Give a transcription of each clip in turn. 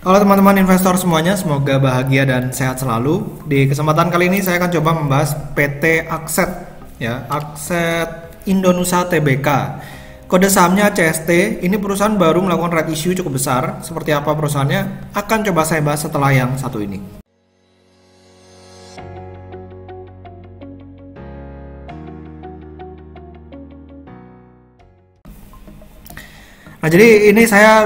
Halo teman-teman investor semuanya, semoga bahagia dan sehat selalu. Di kesempatan kali ini saya akan coba membahas PT Akset, ya, Akset Indonusa Tbk. Kode sahamnya CST. Ini perusahaan baru melakukan right issue cukup besar. Seperti apa perusahaannya? Akan coba saya bahas setelah yang satu ini. Nah, jadi ini saya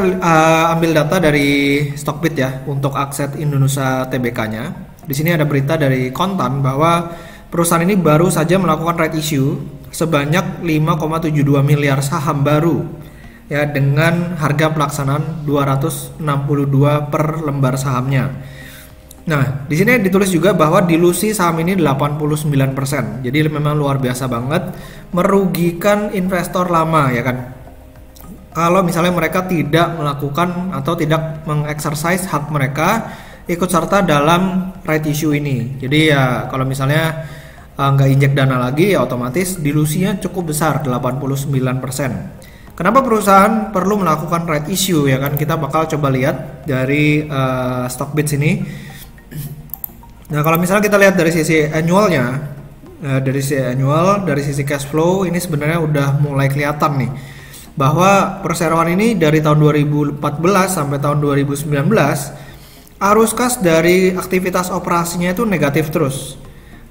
ambil data dari Stockbit ya untuk Akset Indonesia Tbk-nya. Di sini ada berita dari Kontan bahwa perusahaan ini baru saja melakukan right issue sebanyak 5,72 miliar saham baru ya dengan harga pelaksanaan 262 per lembar sahamnya. Nah, di sini ditulis juga bahwa dilusi saham ini 89%. Jadi memang luar biasa banget, merugikan investor lama ya kan. Kalau misalnya mereka tidak melakukan atau tidak mengexercise hak mereka ikut serta dalam right issue ini. Jadi ya kalau misalnya nggak injek dana lagi ya otomatis dilusinya cukup besar 89%. Kenapa perusahaan perlu melakukan right issue ya kan? Kita bakal coba lihat dari Stockbit sini. Nah kalau misalnya kita lihat dari sisi annualnya, dari sisi cash flow ini sebenarnya udah mulai kelihatan nih bahwa perseroan ini dari tahun 2014 sampai tahun 2019 arus kas dari aktivitas operasinya itu negatif terus.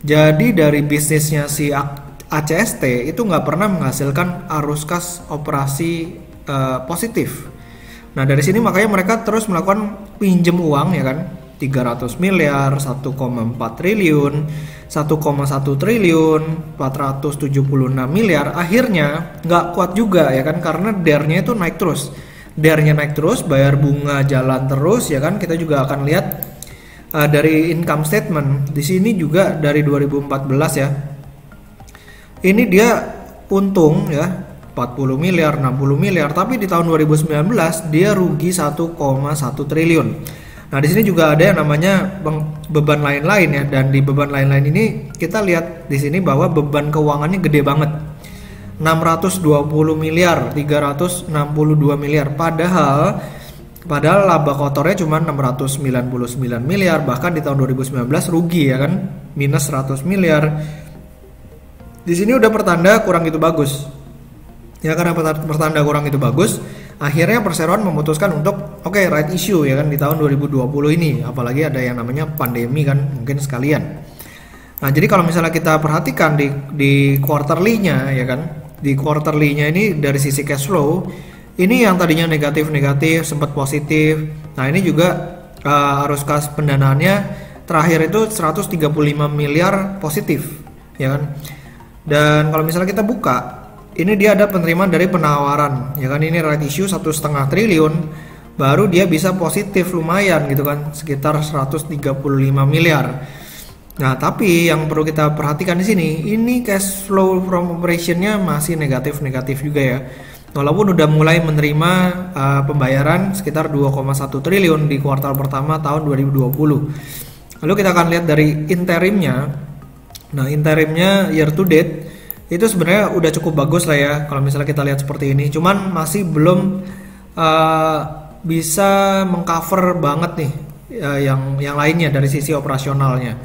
Jadi dari bisnisnya si ACST itu nggak pernah menghasilkan arus kas operasi positif. Nah dari sini makanya mereka terus melakukan pinjem uang ya kan, 300 miliar, 1,4 triliun, 1,1 triliun, 476 miliar. Akhirnya nggak kuat juga ya kan, karena DER-nya itu naik terus. DER-nya naik terus, bayar bunga jalan terus ya kan. Kita juga akan lihat dari income statement. Di sini juga dari 2014 ya. Ini dia untung ya 40 miliar, 60 miliar, tapi di tahun 2019 dia rugi 1,1 triliun. Nah di sini juga ada yang namanya beban lain-lain ya, dan di beban lain-lain ini kita lihat di sini bahwa beban keuangannya gede banget, 620 miliar, 362 miliar, padahal laba kotornya cuma 699 miliar, bahkan di tahun 2019 rugi ya kan, minus 100 miliar. Di sini udah pertanda kurang gitu bagus. Ya karena pertanda kurang itu bagus, akhirnya perseroan memutuskan untuk right issue ya kan di tahun 2020 ini, apalagi ada yang namanya pandemi kan, mungkin sekalian. Nah jadi kalau misalnya kita perhatikan di quarterly-nya ya kan, di quarterly-nya ini dari sisi cash flow ini yang tadinya negatif sempat positif. Nah ini juga arus kas pendanaannya terakhir itu 135 miliar positif ya kan. Dan kalau misalnya kita buka, ini dia ada penerimaan dari penawaran ya kan, ini right issue 1,5 triliun baru dia bisa positif lumayan gitu kan, sekitar 135 miliar. Nah tapi yang perlu kita perhatikan di sini, ini cash flow from operation-nya masih negatif juga ya, walaupun udah mulai menerima pembayaran sekitar 2,1 triliun di kuartal pertama tahun 2020. Lalu kita akan lihat dari interimnya. Nah interimnya year to date itu sebenarnya udah cukup bagus lah ya kalau misalnya kita lihat seperti ini, cuman masih belum bisa mengcover banget nih yang lainnya dari sisi operasionalnya.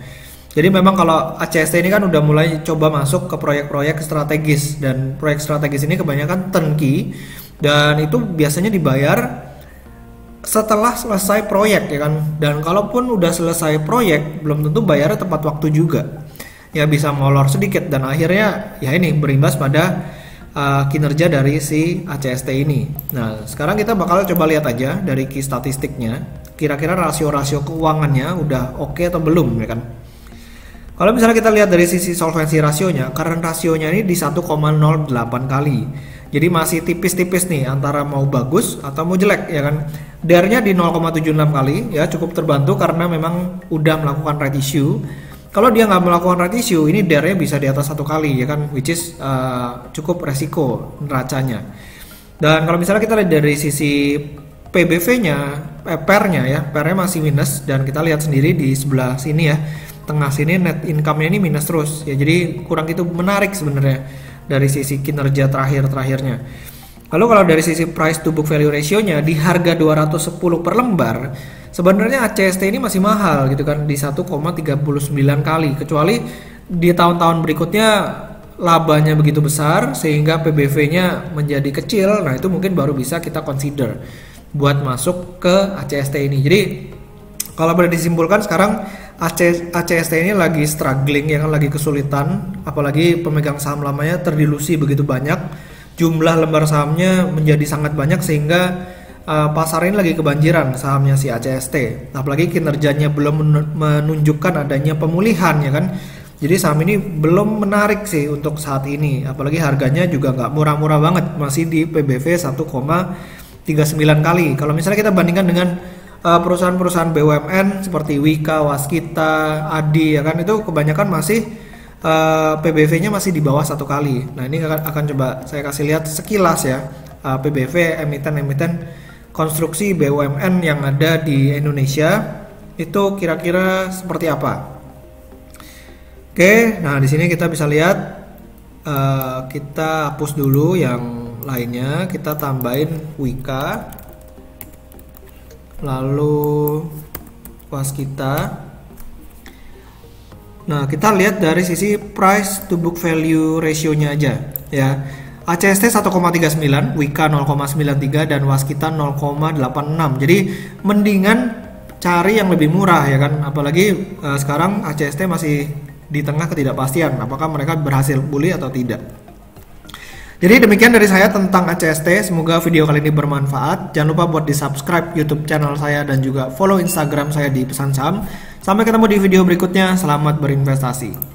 Jadi memang kalau ACST ini kan udah mulai coba masuk ke proyek-proyek strategis, dan proyek strategis ini kebanyakan turnkey dan itu biasanya dibayar setelah selesai proyek ya kan, dan kalaupun udah selesai proyek belum tentu bayarnya tepat waktu juga. Ya bisa molor sedikit dan akhirnya ya ini berimbas pada kinerja dari si ACST ini. Nah sekarang kita bakal coba lihat aja dari key statistiknya, kira-kira rasio-rasio keuangannya udah oke atau belum ya kan. Kalau misalnya kita lihat dari sisi solvency rasionya, current rasionya ini di 1,08 kali. Jadi masih tipis-tipis nih antara mau bagus atau mau jelek ya kan. DER-nya di 0,76 kali ya, cukup terbantu karena memang udah melakukan right issue. Kalau dia nggak melakukan right issue, ini DER-nya bisa di atas 1 kali ya kan, which is cukup resiko neracanya. Dan kalau misalnya kita lihat dari sisi PBV-nya, PER-nya ya, PER-nya masih minus, dan kita lihat sendiri di sebelah sini ya, tengah sini net income-nya ini minus terus ya, jadi kurang gitu menarik sebenarnya dari sisi kinerja terakhirnya. Lalu kalau dari sisi price to book value ratio-nya di harga 210 per lembar, sebenarnya ACST ini masih mahal gitu kan di 1,39 kali, kecuali di tahun-tahun berikutnya labanya begitu besar sehingga PBV-nya menjadi kecil. Nah, itu mungkin baru bisa kita consider buat masuk ke ACST ini. Jadi kalau boleh disimpulkan sekarang ACST ini lagi struggling ya kan, lagi kesulitan, apalagi pemegang saham lamanya terdilusi begitu banyak, jumlah lembar sahamnya menjadi sangat banyak sehingga pasar ini lagi kebanjiran sahamnya si ACST, apalagi kinerjanya belum menunjukkan adanya pemulihan ya kan. Jadi saham ini belum menarik sih untuk saat ini, apalagi harganya juga nggak murah-murah banget, masih di PBV 1,39 kali. Kalau misalnya kita bandingkan dengan perusahaan-perusahaan BUMN seperti Wika, Waskita, Adi ya kan, itu kebanyakan masih PBV-nya masih di bawah 1 kali. Nah, ini akan coba saya kasih lihat sekilas ya PBV emiten-emiten konstruksi BUMN yang ada di Indonesia itu kira-kira seperti apa. Oke, nah di sini kita bisa lihat, kita hapus dulu yang lainnya, kita tambahin Wika, lalu Waskita. Nah, kita lihat dari sisi price to book value ratio-nya aja ya. ACST 1,39, Wika 0,93 dan Waskita 0,86. Jadi mendingan cari yang lebih murah ya kan, apalagi sekarang ACST masih di tengah ketidakpastian apakah mereka berhasil pulih atau tidak. Jadi demikian dari saya tentang ACST, semoga video kali ini bermanfaat. Jangan lupa buat di subscribe YouTube channel saya dan juga follow Instagram saya di Pesan Saham. Sampai ketemu di video berikutnya, selamat berinvestasi.